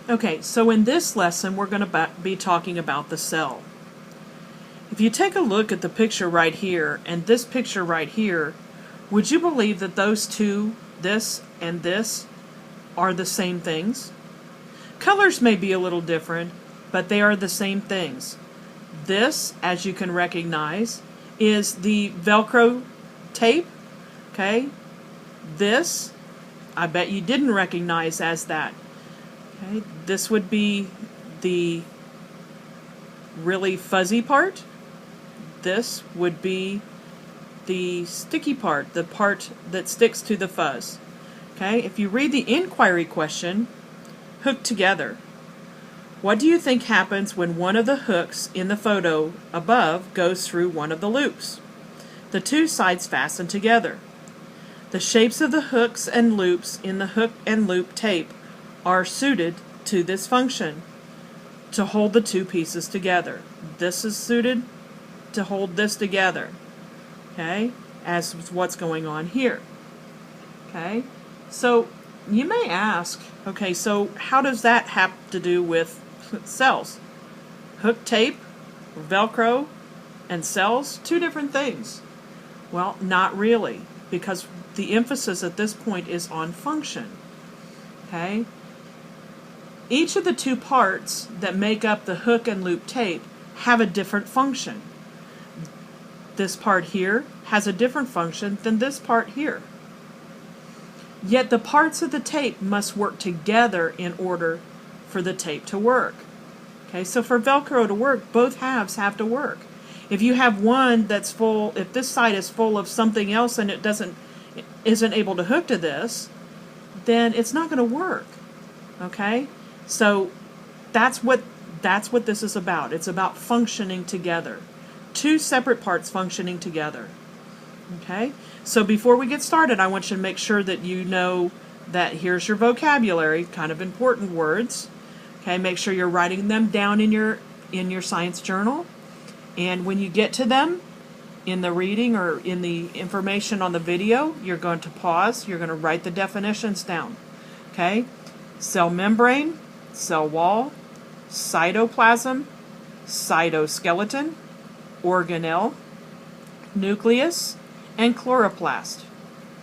Okay, so in this lesson we're going to be talking about the cell. If you take a look at the picture right here and this picture right here, would you believe that those two, this and this, are the same things? Colors may be a little different, but they are the same things. This, as you can recognize, is the Velcro tape. Okay? This, I bet you didn't recognize as that. Okay? This would be the really fuzzy part. This would be the sticky part, the part that sticks to the fuzz. Okay? If you read the inquiry question, hooked together. What do you think happens when one of the hooks in the photo above goes through one of the loops? The two sides fasten together. The shapes of the hooks and loops in the hook and loop tape are suited to this function, to hold the two pieces together. This is suited to hold this together, okay, as what's going on here. Okay, so you may ask, okay, so how does that have to do with cells? Hook tape, Velcro, and cells, two different things. Well, not really, because the emphasis at this point is on function. Okay? Each of the two parts that make up the hook and loop tape have a different function. This part here has a different function than this part here. Yet the parts of the tape must work together in order for the tape to work. Okay, so for Velcro to work, both halves have to work. If you have one that's full, if this side is full of something else and it isn't able to hook to this, then it's not going to work. Okay? So that's what this is about. It's about functioning together. Two separate parts functioning together. Okay? So before we get started, I want you to make sure that you know that here's your vocabulary, kind of important words. Okay, make sure you're writing them down in your science journal. And when you get to them in the reading or in the information on the video, you're going to pause. You're going to write the definitions down. Okay? Cell membrane, cell wall, cytoplasm, cytoskeleton, organelle, nucleus, and chloroplast.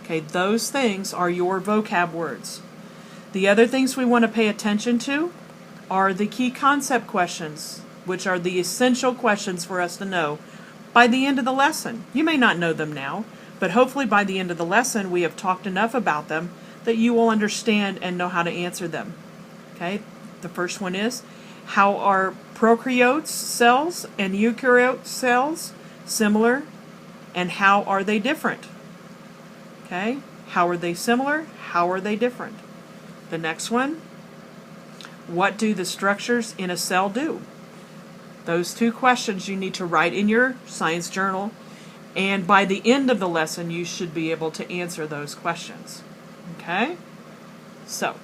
Okay, those things are your vocab words. The other things we want to pay attention to are the key concept questions, which are the essential questions for us to know by the end of the lesson. You may not know them now, but hopefully by the end of the lesson we have talked enough about them that you will understand and know how to answer them. Okay, the first one is, how are prokaryote cells and eukaryote cells similar, and how are they different? Okay, how are they similar? How are they different? The next one, what do the structures in a cell do? Those two questions you need to write in your science journal, and by the end of the lesson you should be able to answer those questions. Okay? So,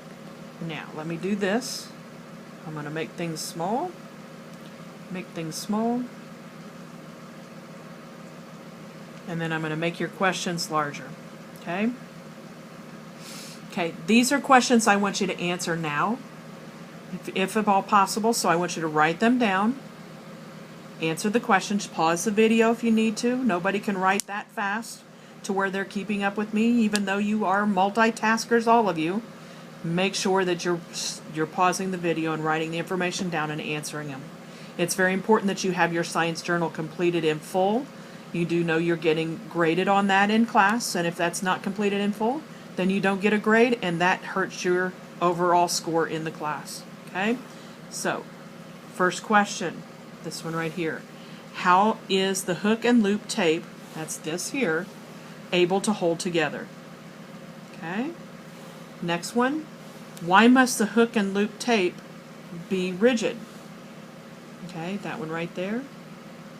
now let me do this. I'm going to make things small. Make things small. And then I'm going to make your questions larger. Okay? Okay, these are questions I want you to answer now, if at all possible, so I want you to write them down. Answer the questions. Pause the video if you need to. Nobody can write that fast to where they're keeping up with me, even though you are multitaskers, all of you. Make sure that you're pausing the video and writing the information down and answering them. It's very important that you have your science journal completed in full. You do know you're getting graded on that in class, and if that's not completed in full, then you don't get a grade, and that hurts your overall score in the class. Okay? So, first question, this one right here. How is the hook and loop tape, that's this here, able to hold together? Okay? Next one. Why must the hook and loop tape be rigid? Okay, that one right there.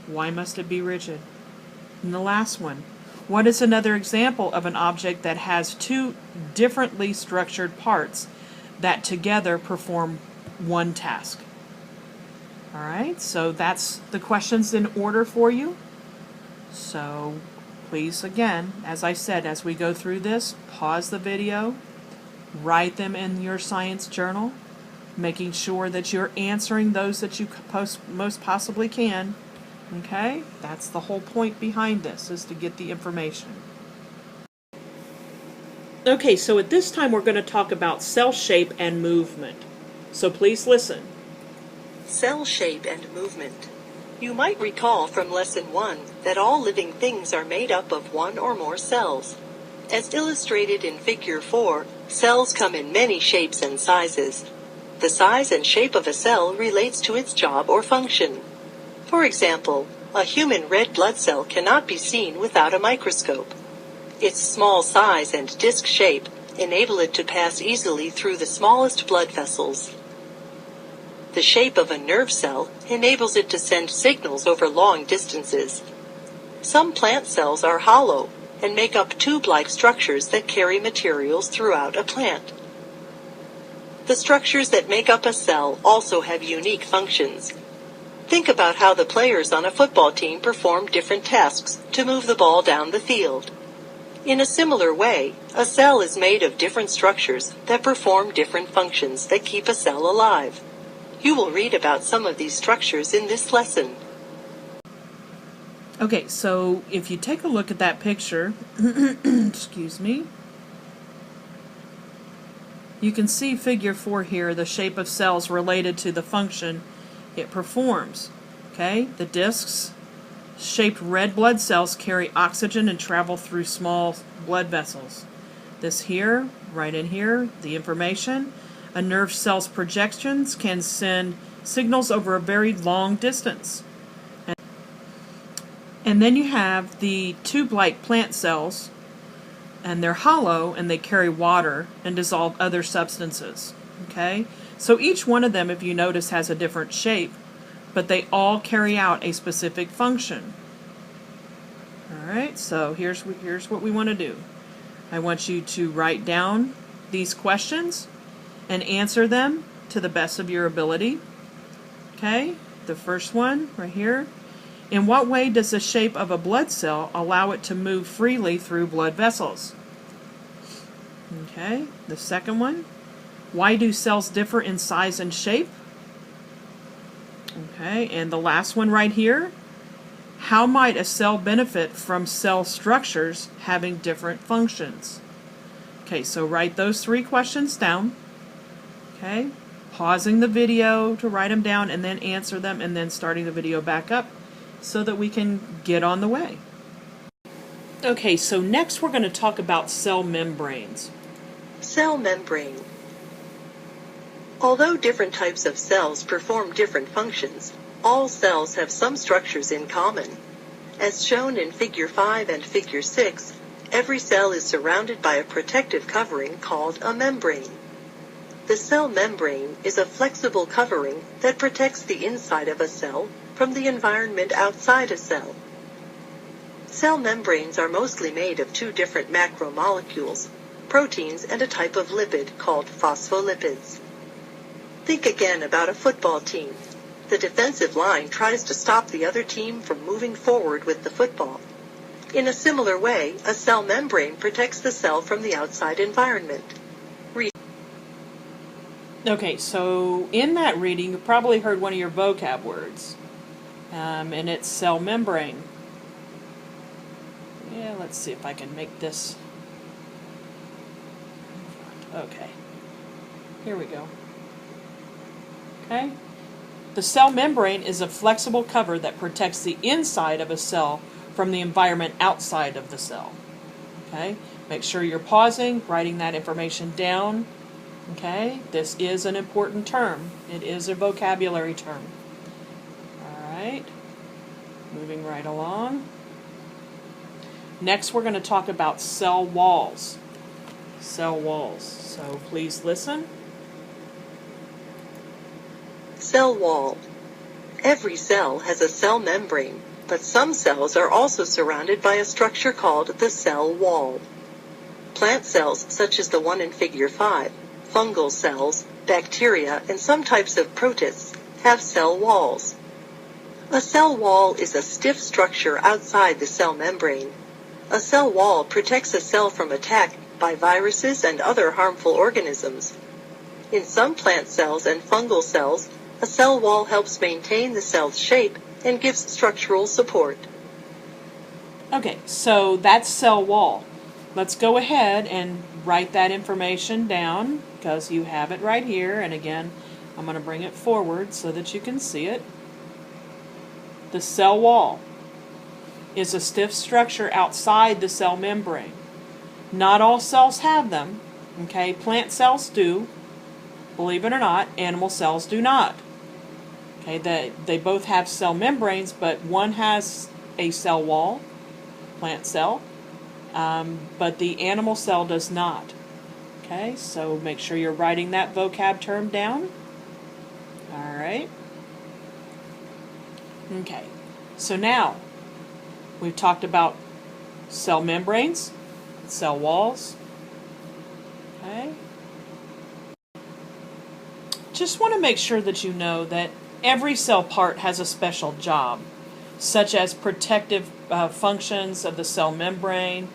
Why must it be rigid? And the last one. What is another example of an object that has two differently structured parts that together perform one task? All right, so that's the questions in order for you. So please, again, as I said, as we go through this, pause the video, write them in your science journal, making sure that you're answering those that you most possibly can. Okay? That's the whole point behind this, is to get the information. Okay, so at this time we're going to talk about cell shape and movement. So please listen. Cell shape and movement. You might recall from Lesson 1 that all living things are made up of one or more cells. As illustrated in Figure 4, cells come in many shapes and sizes. The size and shape of a cell relates to its job or function. For example, a human red blood cell cannot be seen without a microscope. Its small size and disc shape enable it to pass easily through the smallest blood vessels. The shape of a nerve cell enables it to send signals over long distances. Some plant cells are hollow and make up tube-like structures that carry materials throughout a plant. The structures that make up a cell also have unique functions. Think about how the players on a football team perform different tasks to move the ball down the field. In a similar way, a cell is made of different structures that perform different functions that keep a cell alive. You will read about some of these structures in this lesson. Okay, so if you take a look at that picture, excuse me, you can see Figure 4 here, the shape of cells related to the function it performs. Okay, the discs shaped red blood cells carry oxygen and travel through small blood vessels. This here, right in here, the information. A nerve cell's projections can send signals over a very long distance. And then you have the tube-like plant cells, and they're hollow and they carry water and dissolve other substances. Okay? So each one of them, if you notice, has a different shape, but they all carry out a specific function. Alright, so here's what we want to do. I want you to write down these questions and answer them to the best of your ability. Okay, the first one right here. In what way does the shape of a blood cell allow it to move freely through blood vessels? Okay, the second one. Why do cells differ in size and shape? Okay, and the last one right here. How might a cell benefit from cell structures having different functions? Okay, so write those 3 questions down. Okay, pausing the video to write them down and then answer them, and then starting the video back up so that we can get on the way. Okay, so next we're going to talk about cell membranes. Cell membrane. Although different types of cells perform different functions, all cells have some structures in common. As shown in Figure 5 and Figure 6, every cell is surrounded by a protective covering called a membrane. The cell membrane is a flexible covering that protects the inside of a cell from the environment outside a cell. Cell membranes are mostly made of 2 different macromolecules, proteins and a type of lipid called phospholipids. Think again about a football team. The defensive line tries to stop the other team from moving forward with the football. In a similar way, a cell membrane protects the cell from the outside environment. Okay, so in that reading, you probably heard one of your vocab words, and it's cell membrane. Yeah, let's see if I can make this. Okay, here we go. Okay, the cell membrane is a flexible cover that protects the inside of a cell from the environment outside of the cell. Okay, make sure you're pausing, writing that information down. Okay, this is an important term. It is a vocabulary term. Alright, moving right along. Next we're going to talk about cell walls. Cell walls. So please listen. Cell wall. Every cell has a cell membrane, but some cells are also surrounded by a structure called the cell wall. Plant cells, such as the one in Figure 5, fungal cells, bacteria, and some types of protists, have cell walls. A cell wall is a stiff structure outside the cell membrane. A cell wall protects a cell from attack by viruses and other harmful organisms. In some plant cells and fungal cells, a cell wall helps maintain the cell's shape and gives structural support. Okay, so that's cell wall. Let's go ahead and write that information down because you have it right here. And again, I'm going to bring it forward so that you can see it. The cell wall is a stiff structure outside the cell membrane. Not all cells have them. Okay, plant cells do. Believe it or not, animal cells do not. Okay, they both have cell membranes, but one has a cell wall, plant cell, but the animal cell does not. Okay, so make sure you're writing that vocab term down. All right. Okay, so now we've talked about cell membranes, cell walls. Okay. Just want to make sure that you know that every cell part has a special job, such as protective functions of the cell membrane.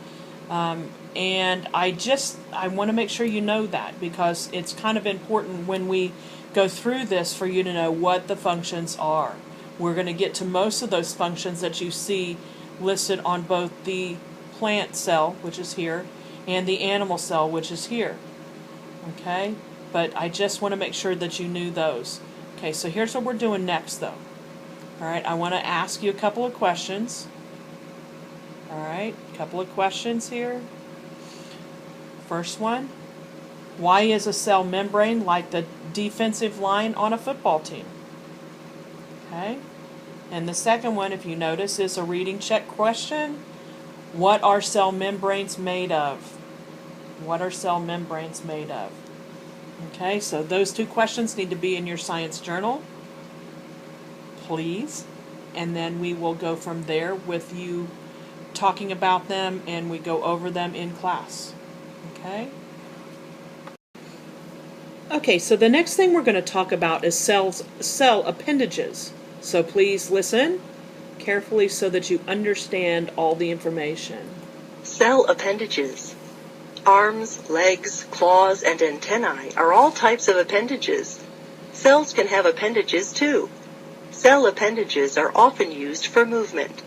And I want to make sure you know that because it's kind of important when we go through this for you to know what the functions are. We're going to get to most of those functions that you see listed on both the plant cell, which is here, and the animal cell, which is here. Okay? But I just want to make sure that you knew those. Okay, so here's what we're doing next, though. All right, I want to ask you a couple of questions. All right, a couple of questions here. First one, why is a cell membrane like the defensive line on a football team? Okay, and the second one, if you notice, is a reading check question. What are cell membranes made of? What are cell membranes made of? Okay, so those two questions need to be in your science journal, please. And then we will go from there with you talking about them and we go over them in class. Okay? Okay, so the next thing we're going to talk about is cell appendages. So please listen carefully so that you understand all the information. Cell appendages. Arms, legs, claws, and antennae are all types of appendages. Cells can have appendages too. Cell appendages are often used for movement.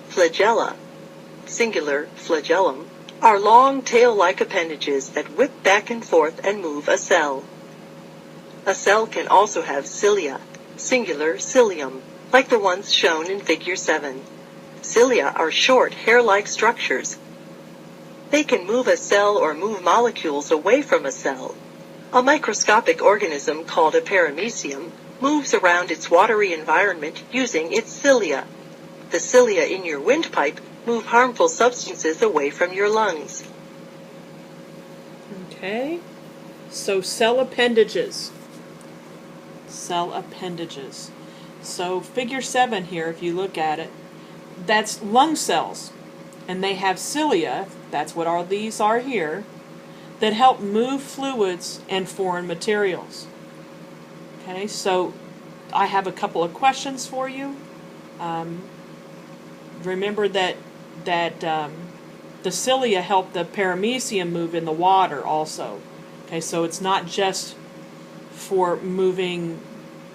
Flagella, singular flagellum, are long tail-like appendages that whip back and forth and move a cell. A cell can also have cilia, singular cilium, like the ones shown in Figure 7. Cilia are short hair-like structures. They can move a cell or move molecules away from a cell. A microscopic organism called a paramecium moves around its watery environment using its cilia. The cilia in your windpipe move harmful substances away from your lungs. Okay, so cell appendages. Cell appendages. So Figure 7 here, if you look at it, that's lung cells. And they have cilia, that's what all these are here, that help move fluids and foreign materials. Okay, so I have a couple of questions for you. Remember that the cilia help the paramecium move in the water also. Okay, so it's not just for moving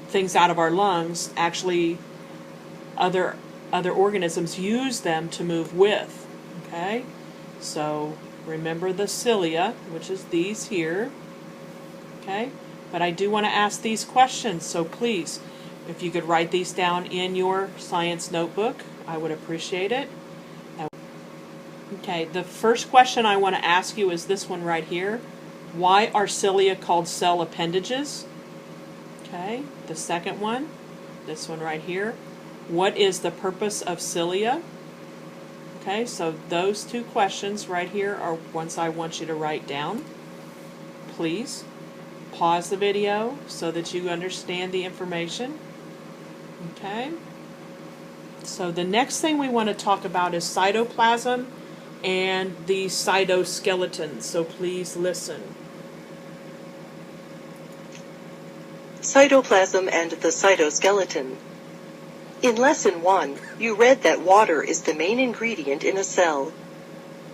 things out of our lungs. Actually, other organisms use them to move with. Okay, so remember the cilia, which is these here. Okay, but I do want to ask these questions, so please, if you could write these down in your science notebook, I would appreciate it. Okay, the first question I want to ask you is this one right here. Why are cilia called cell appendages? Okay, the second one, this one right here. What is the purpose of cilia? Okay, so those two questions right here are ones I want you to write down. Please pause the video so that you understand the information. Okay, so the next thing we want to talk about is cytoplasm and the cytoskeleton, so please listen. Cytoplasm and the cytoskeleton. In Lesson 1, you read that water is the main ingredient in a cell.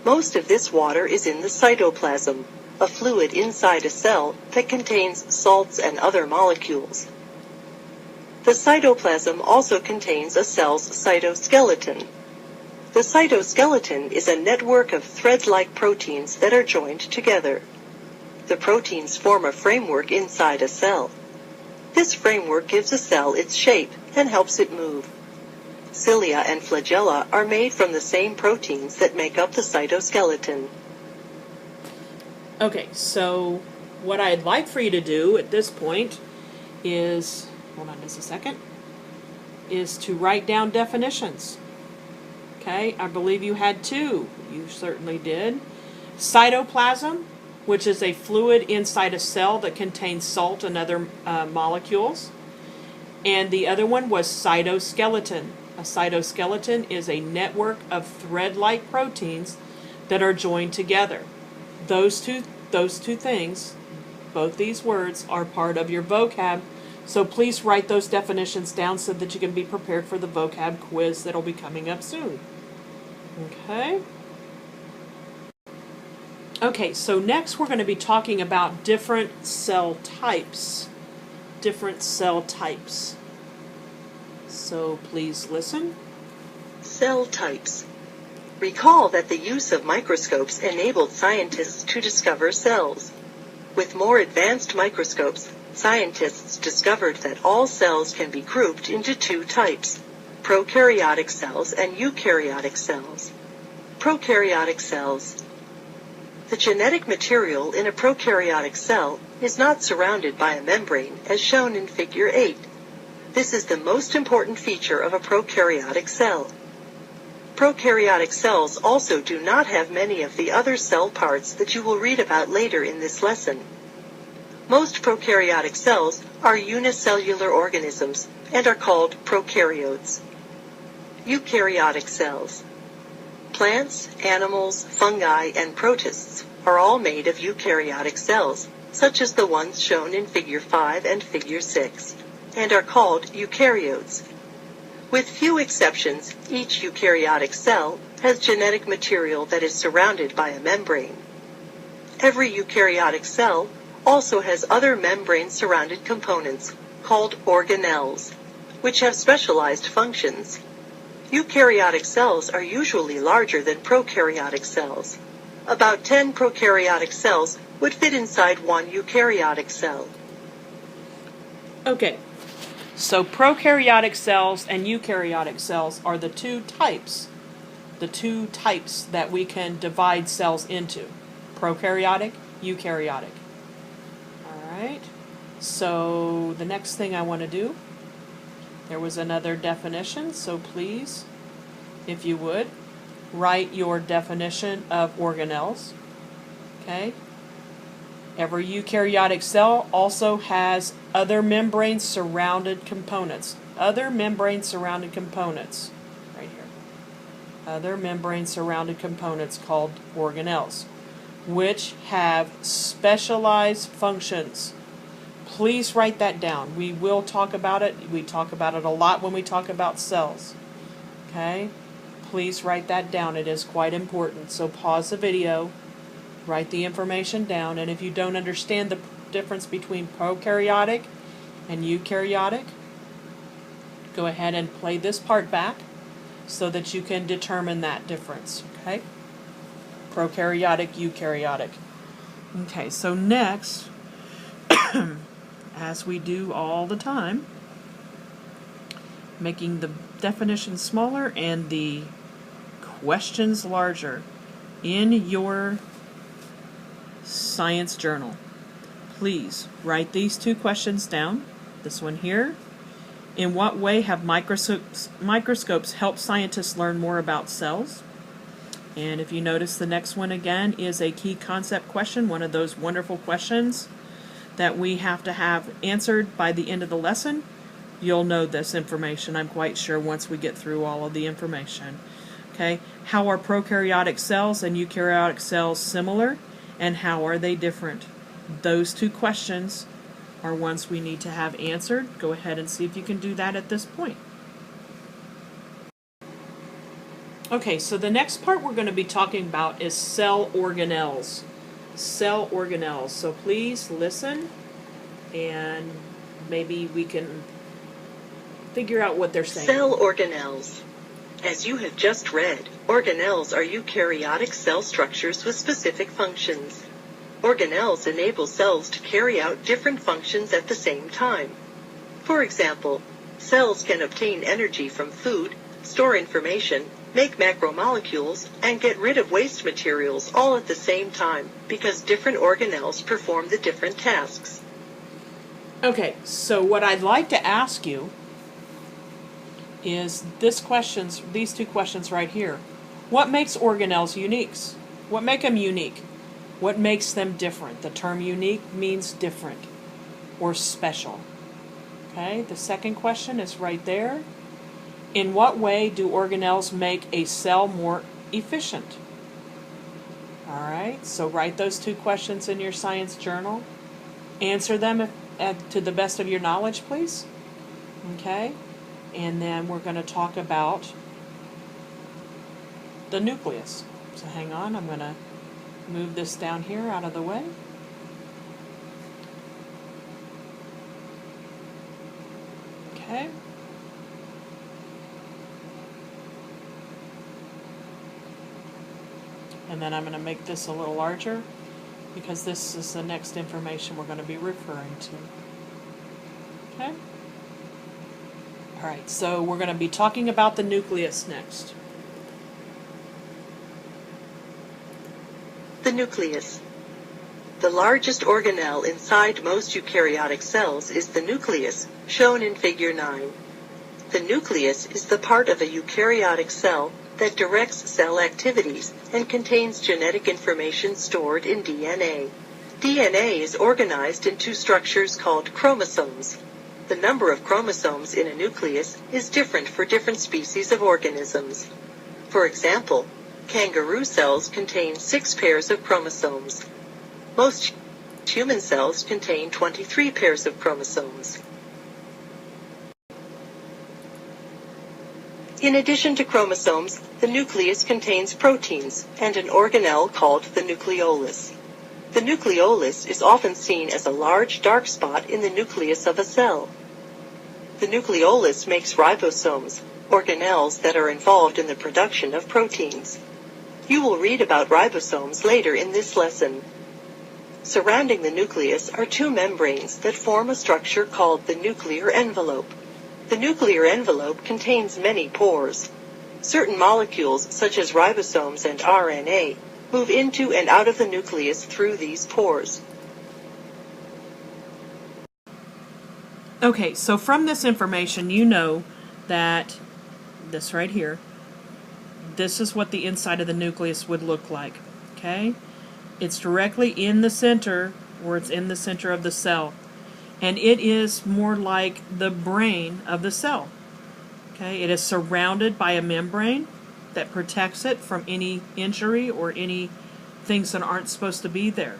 Most of this water is in the cytoplasm, a fluid inside a cell that contains salts and other molecules. The cytoplasm also contains a cell's cytoskeleton. The cytoskeleton is a network of thread-like proteins that are joined together. The proteins form a framework inside a cell. This framework gives a cell its shape and helps it move. Cilia and flagella are made from the same proteins that make up the cytoskeleton. Okay, so what I'd like for you to do at this point is, hold on just a second, is to write down definitions. Okay, I believe you had two. You certainly did. Cytoplasm, which is a fluid inside a cell that contains salt and other molecules. And the other one was cytoskeleton. A cytoskeleton is a network of thread-like proteins that are joined together. Those two things, both these words, are part of your vocab. So please write those definitions down so that you can be prepared for the vocab quiz that'll be coming up soon. Okay? Okay, so next we're going to be talking about different cell types. Different cell types. So please listen. Cell types. Recall that the use of microscopes enabled scientists to discover cells. With more advanced microscopes, scientists discovered that all cells can be grouped into two types: prokaryotic cells and eukaryotic cells. Prokaryotic cells. The genetic material in a prokaryotic cell is not surrounded by a membrane, as shown in Figure 8. This is the most important feature of a prokaryotic cell. Prokaryotic cells also do not have many of the other cell parts that you will read about later in this lesson. Most prokaryotic cells are unicellular organisms and are called prokaryotes. Eukaryotic cells. Plants, animals, fungi, and protists are all made of eukaryotic cells, such as the ones shown in Figure 5 and Figure 6, and are called eukaryotes. With few exceptions, each eukaryotic cell has genetic material that is surrounded by a membrane. Every eukaryotic cell also has other membrane-surrounded components, called organelles, which have specialized functions. Eukaryotic cells are usually larger than prokaryotic cells. About 10 prokaryotic cells would fit inside one eukaryotic cell. Okay, so prokaryotic cells and eukaryotic cells are the two types that we can divide cells into: prokaryotic, eukaryotic. All right, so the next thing I want to do, there was another definition, so please, if you would, write your definition of organelles. Okay? Every eukaryotic cell also has other membrane-surrounded components. Other membrane-surrounded components. Right here. Other membrane-surrounded components called organelles, which have specialized functions. Please write that down. We will talk about it. We talk about it a lot when we talk about cells. Okay? Please write that down. It is quite important. So pause the video, write the information down, and if you don't understand the difference between prokaryotic and eukaryotic, go ahead and play this part back so that you can determine that difference. Okay? Prokaryotic, eukaryotic. Okay, so next, as we do all the time, making the definition smaller and the questions larger in your science journal. Please write these two questions down. This one here. In what way have microscopes helped scientists learn more about cells? And if you notice, the next one again is a key concept question, one of those wonderful questions that we have to have answered by the end of the lesson. You'll know this information, I'm quite sure, once we get through all of the information. Okay, how are prokaryotic cells and eukaryotic cells similar, and how are they different? Those two questions are ones we need to have answered. Go ahead and see if you can do that at this point. Okay, so the next part we're going to be talking about is cell organelles. cell organelles. So please listen, and maybe we can figure out what they're saying. Cell organelles. As you have just read, organelles are eukaryotic cell structures with specific functions. Organelles enable cells to carry out different functions at the same time. For example, cells can obtain energy from food, store information, make macromolecules, and get rid of waste materials all at the same time, because different organelles perform the different tasks. Okay, so what I'd like to ask you is these two questions right here. What makes organelles unique? What make them unique? What makes them different? The term unique means different or special. Okay, the second question is right there. In what way do organelles make a cell more efficient? All right, so write those two questions in your science journal. Answer them to the best of your knowledge, please. Okay, and then we're going to talk about the nucleus. So hang on, I'm going to move this down here out of the way. Okay. And then I'm going to make this a little larger because this is the next information we're going to be referring to. Okay? Alright, so we're going to be talking about the nucleus next. The nucleus. The largest organelle inside most eukaryotic cells is the nucleus, shown in Figure 9. The nucleus is the part of a eukaryotic cell that directs cell activities and contains genetic information stored in DNA. DNA is organized into structures called chromosomes. The number of chromosomes in a nucleus is different for different species of organisms. For example, kangaroo cells contain 6 pairs of chromosomes. Most human cells contain 23 pairs of chromosomes. In addition to chromosomes, the nucleus contains proteins and an organelle called the nucleolus. The nucleolus is often seen as a large dark spot in the nucleus of a cell. The nucleolus makes ribosomes, organelles that are involved in the production of proteins. You will read about ribosomes later in this lesson. Surrounding the nucleus are 2 membranes that form a structure called the nuclear envelope. The nuclear envelope contains many pores. Certain molecules, such as ribosomes and RNA, move into and out of the nucleus through these pores. Okay, so from this information, you know that this right here, this is what the inside of the nucleus would look like. Okay? It's directly in the center, or it's in the center of the cell. And it is more like the brain of the cell. Okay? It is surrounded by a membrane that protects it from any injury or any things that aren't supposed to be there.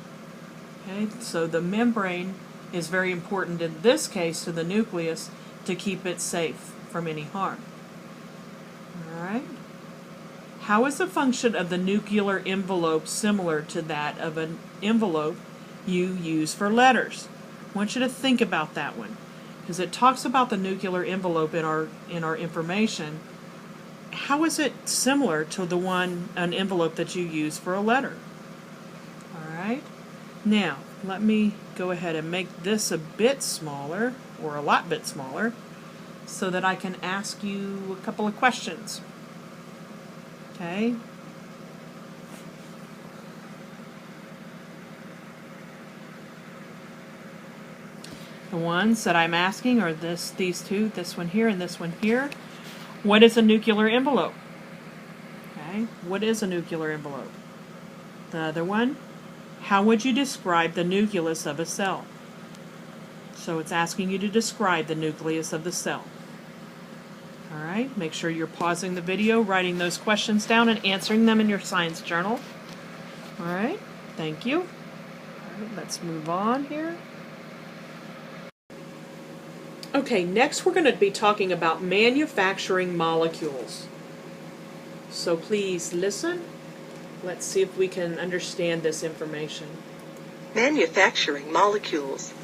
Okay? So the membrane is very important in this case to the nucleus to keep it safe from any harm. Alright? How is the function of the nuclear envelope similar to that of an envelope you use for letters? I want you to think about that one, because it talks about the nuclear envelope in our information. How is it similar to an envelope that you use for a letter? Alright? Now, let me go ahead and make this a bit smaller, or a lot bit smaller, so that I can ask you a couple of questions. Okay? The ones that I'm asking are these two, this one here and this one here. What is a nuclear envelope? Okay, what is a nuclear envelope? The other one, how would you describe the nucleus of a cell? So it's asking you to describe the nucleus of the cell. Alright, make sure you're pausing the video, writing those questions down, and answering them in your science journal. Alright, thank you. Alright, let's move on here. Okay, next we're going to be talking about manufacturing molecules. So please listen Let's see if we can understand this information. Manufacturing molecules.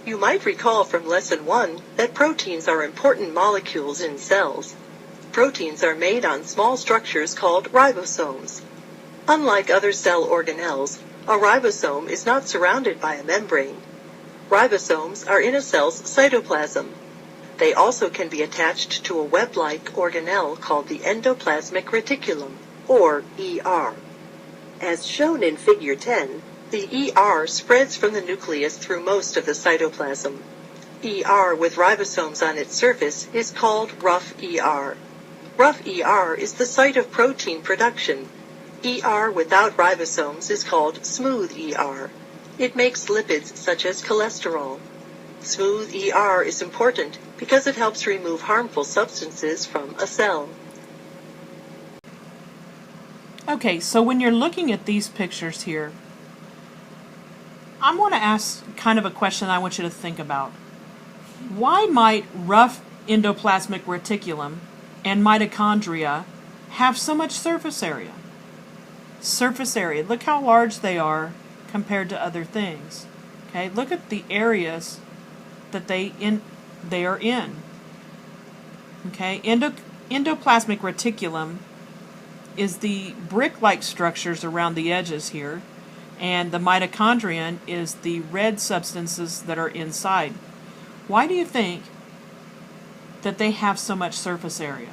You might recall from Lesson 1 that proteins are important molecules in cells. Proteins are made on small structures called ribosomes. Unlike other cell organelles, a ribosome is not surrounded by a membrane. Ribosomes are in a cell's cytoplasm. They also can be attached to a web-like organelle called the endoplasmic reticulum, or ER. As shown in Figure 10, the ER spreads from the nucleus through most of the cytoplasm. ER with ribosomes on its surface is called rough ER. Rough ER is the site of protein production. ER without ribosomes is called smooth ER. It makes lipids such as cholesterol. Smooth ER is important because it helps remove harmful substances from a cell. Okay, so when you're looking at these pictures here, I want to ask kind of a question I want you to think about. Why might rough endoplasmic reticulum and mitochondria have so much surface area? Surface area, look how large they are compared to other things. Okay, look at the areas that they are in. Okay, endoplasmic reticulum is the brick-like structures around the edges here, and the mitochondrion is the red substances that are inside. Why do you think that they have so much surface area?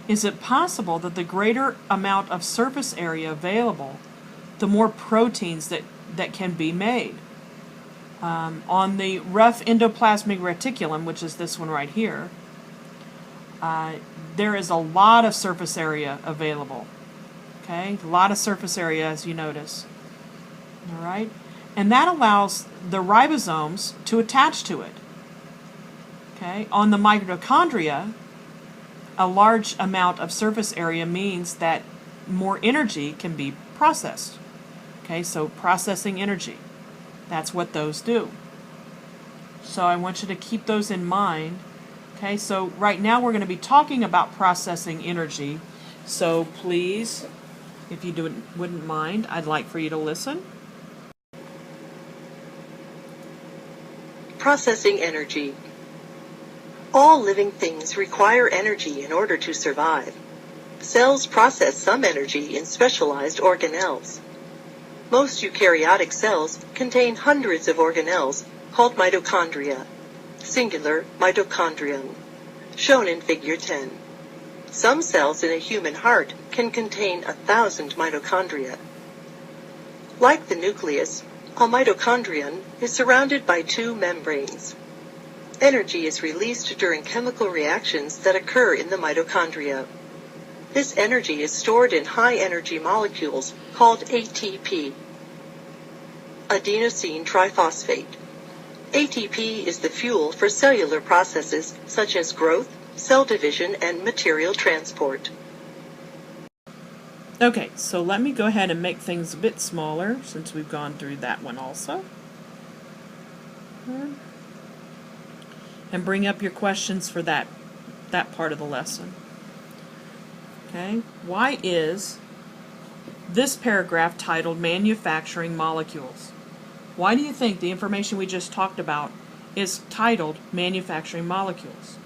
Is it possible that the greater amount of surface area available, the more proteins that can be made? On the rough endoplasmic reticulum, which is this one right here, there is a lot of surface area available. Okay, a lot of surface area, as you notice. All right, and that allows the ribosomes to attach to it. Okay, on the mitochondria, a large amount of surface area means that more energy can be processed. Okay, so processing energy, that's what those do. So I want you to keep those in mind. Okay, so right now we're going to be talking about processing energy. So please, if you wouldn't mind, I'd like for you to listen. Processing energy. All living things require energy in order to survive. Cells process some energy in specialized organelles. Most eukaryotic cells contain hundreds of organelles called mitochondria, singular mitochondrion, shown in Figure 10. Some cells in a human heart can contain 1,000 mitochondria. Like the nucleus, a mitochondrion is surrounded by two membranes. Energy is released during chemical reactions that occur in the mitochondria. This energy is stored in high-energy molecules called ATP, adenosine triphosphate. ATP is the fuel for cellular processes such as growth, cell division, and material transport. Okay, so let me go ahead and make things a bit smaller since we've gone through that one also. And bring up your questions for that part of the lesson. Okay, why is this paragraph titled Manufacturing Molecules? Why do you think the information we just talked about is titled Manufacturing Molecules?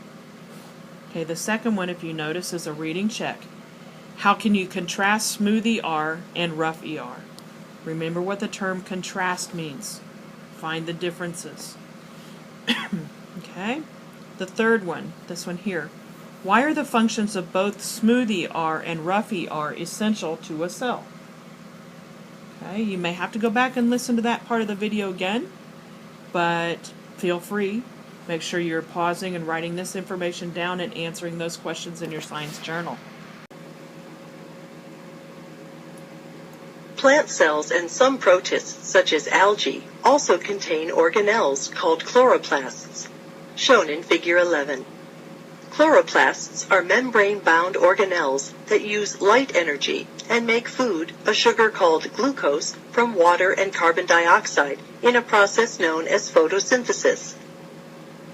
Okay, the second one, if you notice, is a reading check. How can you contrast smooth ER and rough ER? Remember what the term contrast means. Find the differences. Okay, the third one, this one here. Why are the functions of both smooth ER and rough ER essential to a cell? Okay, you may have to go back and listen to that part of the video again, but feel free. Make sure you're pausing and writing this information down and answering those questions in your science journal. Plant cells and some protists, such as algae, also contain organelles called chloroplasts, shown in Figure 11. Chloroplasts are membrane-bound organelles that use light energy and make food, a sugar called glucose, from water and carbon dioxide in a process known as photosynthesis.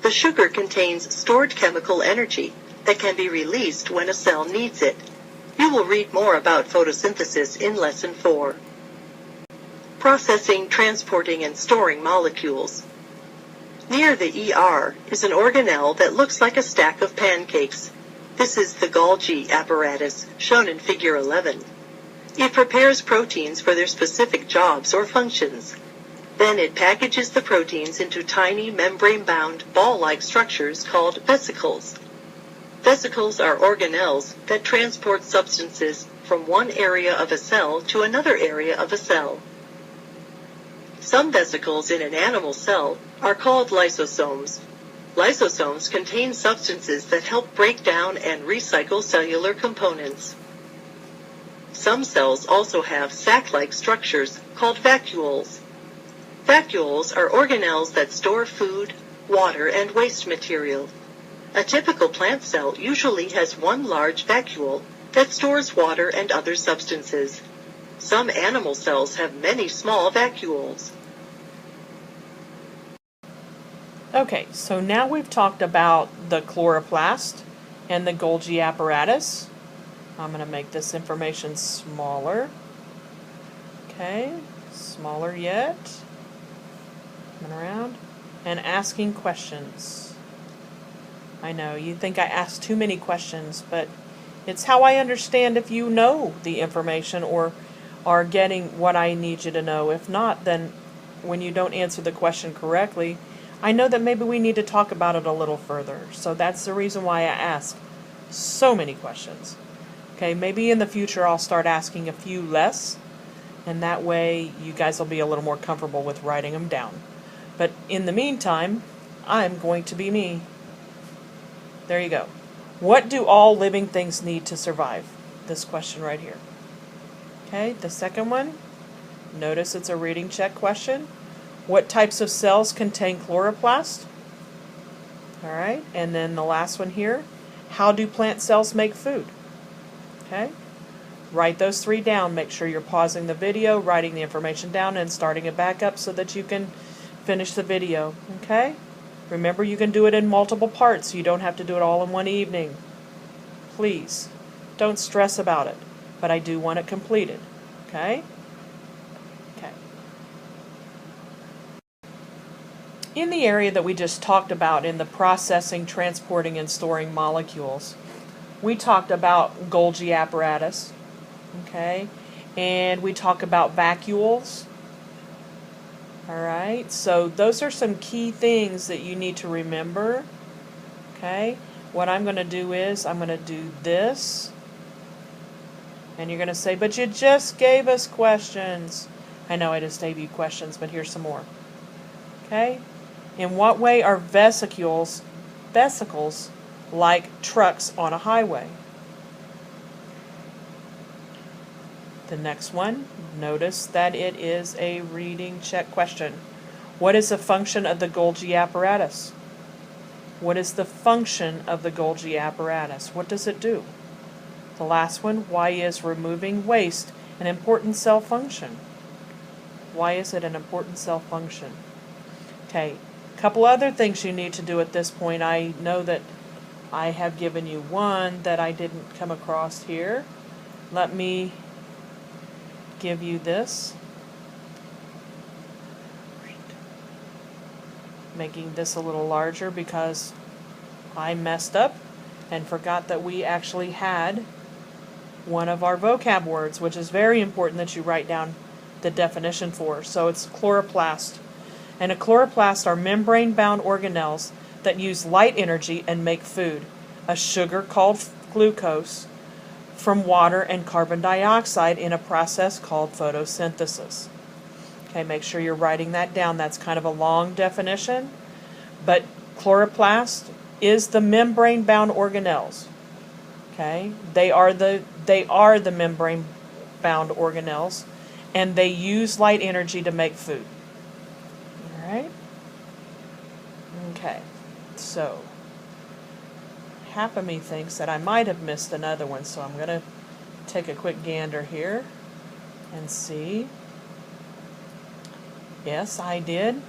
The sugar contains stored chemical energy that can be released when a cell needs it. You will read more about photosynthesis in Lesson 4. Processing, transporting, and storing molecules. Near the ER is an organelle that looks like a stack of pancakes. This is the Golgi apparatus, shown in Figure 11. It prepares proteins for their specific jobs or functions. Then it packages the proteins into tiny membrane-bound, ball-like structures called vesicles. Vesicles are organelles that transport substances from one area of a cell to another area of a cell. Some vesicles in an animal cell are called lysosomes. Lysosomes contain substances that help break down and recycle cellular components. Some cells also have sac-like structures called vacuoles. Vacuoles are organelles that store food, water, and waste material. A typical plant cell usually has one large vacuole that stores water and other substances. Some animal cells have many small vacuoles. Okay, so now we've talked about the chloroplast and the Golgi apparatus. I'm going to make this information smaller. Okay, smaller yet. Coming around and asking questions. I know you think I ask too many questions, but it's how I understand if you know the information or are getting what I need you to know. If not, then when you don't answer the question correctly, I know that maybe we need to talk about it a little further. So that's the reason why I ask so many questions. Okay, maybe in the future I'll start asking a few less, and that way you guys will be a little more comfortable with writing them down. But in the meantime, I'm going to be me. There you go. What do all living things need to survive? This question right here. Okay, the second one, notice it's a reading check question. What types of cells contain chloroplast? All right, and then the last one here, how do plant cells make food? Okay, write those three down. Make sure you're pausing the video, writing the information down, and starting it back up so that you can finish the video. Okay, remember you can do it in multiple parts. You don't have to do it all in one evening. Please, don't stress about it, but I do want it completed. Okay? Okay. In the area that we just talked about in the processing, transporting, and storing molecules, we talked about Golgi apparatus, okay, and we talk about vacuoles. All right, so those are some key things that you need to remember. Okay, what I'm going to do is I'm going to do this, and you're going to say, but you just gave us questions. I know I just gave you questions, but here's some more. Okay, in what way are vesicles like trucks on a highway? The next one, notice that it is a reading check question. What is the function of the Golgi apparatus? What is the function of the Golgi apparatus? What does it do? The last one, why is removing waste an important cell function? Why is it an important cell function? Okay, a couple other things you need to do at this point. I know that I have given you one that I didn't come across here. Let me give you this. Making this a little larger because I messed up and forgot that we actually had one of our vocab words, which is very important that you write down the definition for. So it's chloroplast. And a chloroplast are membrane-bound organelles that use light energy and make food, a sugar called glucose, from water and carbon dioxide in a process called photosynthesis. Okay, make sure you're writing that down. That's kind of a long definition, but chloroplast is the membrane-bound organelles. Okay, they are the membrane-bound organelles, and they use light energy to make food. All right. Okay, so half of me thinks that I might have missed another one, so I'm going to take a quick gander here and see. Yes, I did.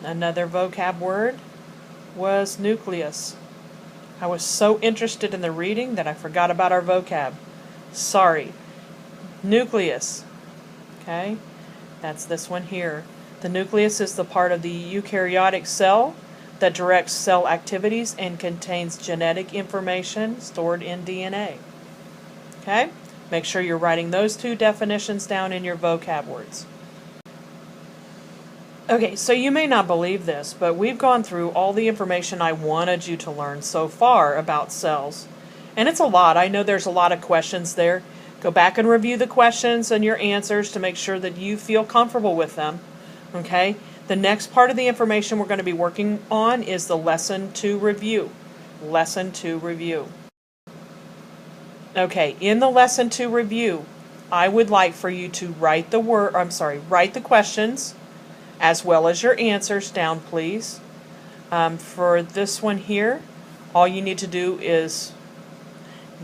Another vocab word was nucleus. I was so interested in the reading that I forgot about our vocab. Sorry. Nucleus. Okay? That's this one here. The nucleus is the part of the eukaryotic cell that directs cell activities and contains genetic information stored in DNA. Okay? Make sure you're writing those two definitions down in your vocab words. Okay, so you may not believe this, but we've gone through all the information I wanted you to learn so far about cells. And it's a lot. I know there's a lot of questions there. Go back and review the questions and your answers to make sure that you feel comfortable with them. Okay? The next part of the information we're going to be working on is the Lesson 2 review. Lesson 2 review. Okay, in the Lesson 2 review, I would like for you to write the questions as well as your answers down, please. For this one here, all you need to do is,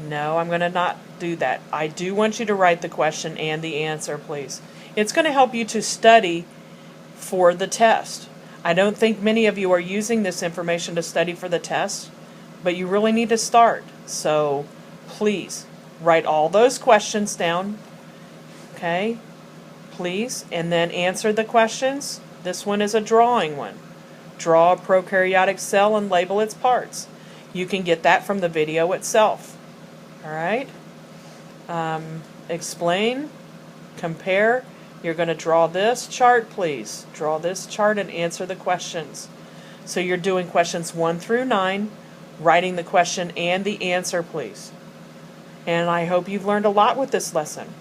no, I'm going to not do that. I do want you to write the question and the answer, please. It's going to help you to study for the test. I don't think many of you are using this information to study for the test, but you really need to start. So please write all those questions down, okay? Please, and then answer the questions. This one is a drawing one. Draw a prokaryotic cell and label its parts. You can get that from the video itself. All right? Explain, compare. You're going to draw this chart, please. Draw this chart and answer the questions. So you're doing questions 1 through 9, writing the question and the answer, please. And I hope you've learned a lot with this lesson.